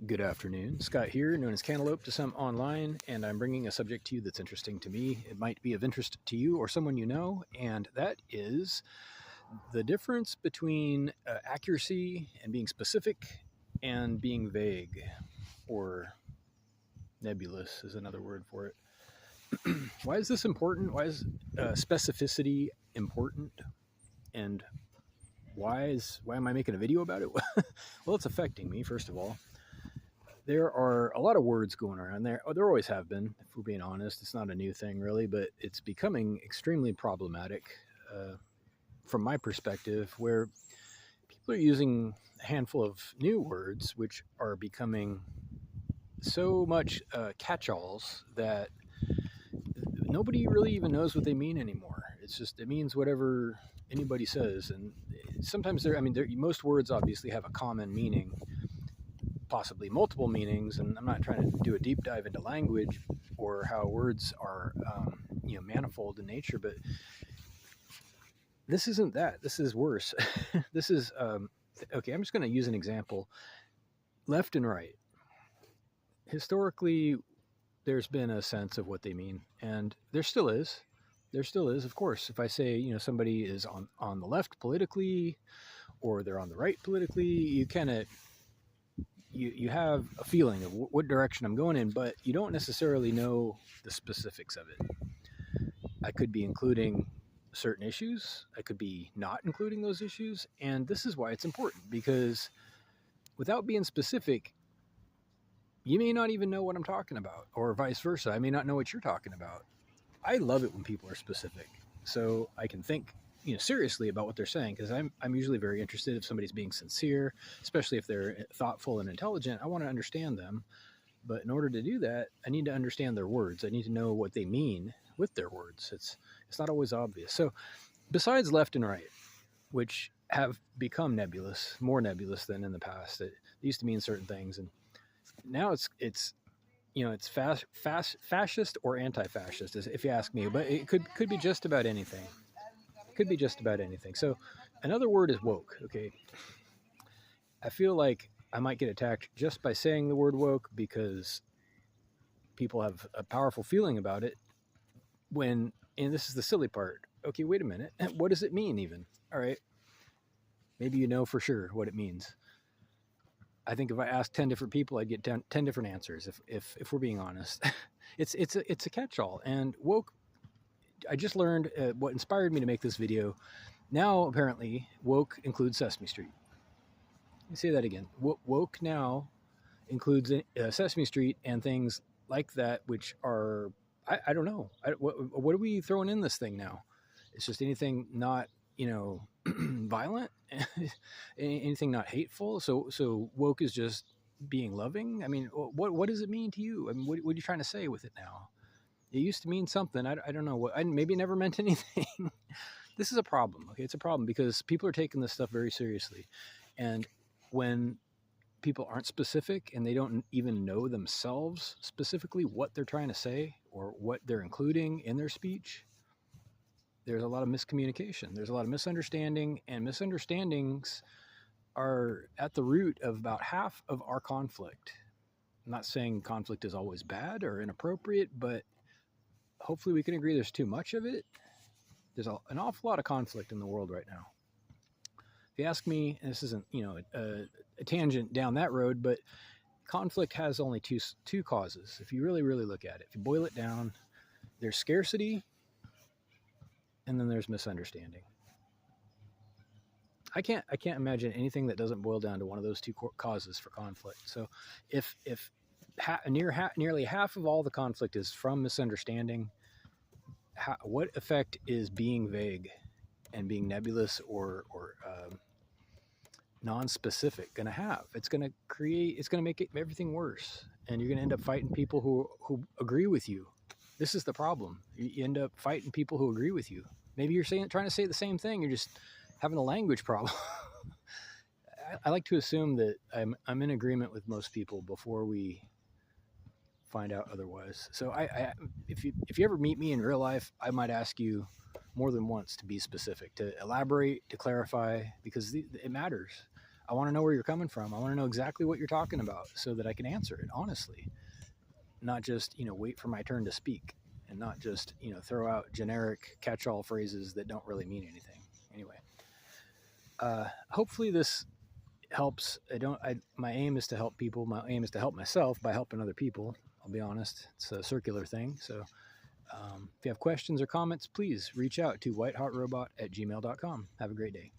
Good afternoon. Scott here, known as Cantaloupe to some online, and I'm bringing a subject to you that's interesting to me. It might be of interest to you or someone you know, and that is the difference between accuracy and being specific and being vague, or nebulous is another word for it. Why is this important? Why is specificity important? And why am I making a video about it? Well, it's affecting me, first of all. There are a lot of words going around there. Oh, there always have been, if we're being honest. It's not a new thing, really, but it's becoming extremely problematic uh, from my perspective, where people are using a handful of new words, which are becoming so much catch alls that nobody really even knows what they mean anymore. It means whatever anybody says. And sometimes most words obviously have a common meaning, possibly multiple meanings, and I'm not trying to do a deep dive into language or how words are, manifold in nature, but this isn't that. This is worse. This is okay. I'm just going to use an example. Left and right. Historically, there's been a sense of what they mean, and there still is. There still is, of course. If I say, somebody is on the left politically, or they're on the right politically, you kind of you have a feeling of what direction I'm going in, but you don't necessarily know the specifics of it. I could be including certain issues. I could be not including those issues. And this is why it's important, because without being specific, you may not even know what I'm talking about, or vice versa. I may not know what you're talking about. I love it when people are specific, so I can think seriously about what they're saying, because I'm usually very interested if somebody's being sincere, especially if they're thoughtful and intelligent. I want to understand them, but in order to do that, I need to understand their words. I need to know what they mean with their words. It's not always obvious. So besides left and right, which have become nebulous, more nebulous than in the past, it used to mean certain things, and now it's fascist or anti-fascist, if you ask me, but it could be just about anything. Could be just about anything. So another word is woke. Okay. I feel like I might get attacked just by saying the word woke, because people have a powerful feeling about it and this is the silly part. Okay, wait a minute. What does it mean even? All right. Maybe you know for sure what it means. I think if I asked 10 different people, I'd get 10 different answers. If we're being honest, it's a catch-all. And woke, I just learned what inspired me to make this video. Now, apparently, woke includes Sesame Street. Let me say that again. Woke now includes Sesame Street and things like that, which are, I don't know. What are we throwing in this thing now? It's just anything not, violent, anything not hateful. So woke is just being loving. I mean, what does it mean to you? I mean, what are you trying to say with it now? It used to mean something. I don't know what. Maybe it never meant anything. This is a problem. Okay, it's a problem because people are taking this stuff very seriously, and when people aren't specific and they don't even know themselves specifically what they're trying to say or what they're including in their speech, there's a lot of miscommunication. There's a lot of misunderstanding, and misunderstandings are at the root of about half of our conflict. I'm not saying conflict is always bad or inappropriate, but hopefully we can agree there's too much of it. There's an awful lot of conflict in the world right now. If you ask me, and this isn't a tangent down that road, but conflict has only two causes. If you really look at it, if you boil it down, there's scarcity, and then there's misunderstanding. I can't imagine anything that doesn't boil down to one of those two causes for conflict. So if nearly half of all the conflict is from misunderstanding, what effect is being vague and being nebulous or non-specific going to have? It's going to make everything worse, and you're going to end up fighting people who agree with you. This is the problem. You end up fighting people who agree with you. Maybe you're trying to say the same thing. You're just having a language problem. I like to assume that I'm in agreement with most people before we find out otherwise. So if you ever meet me in real life, I might ask you more than once to be specific, to elaborate, to clarify, because it matters. I want to know where you're coming from. I want to know exactly what you're talking about so that I can answer it honestly, not just, wait for my turn to speak, and not just, throw out generic catch-all phrases that don't really mean anything. Anyway, hopefully this helps. My aim is to help people. My aim is to help myself by helping other people. I'll be honest. It's a circular thing. So if you have questions or comments, please reach out to whitehotrobot@gmail.com. Have a great day.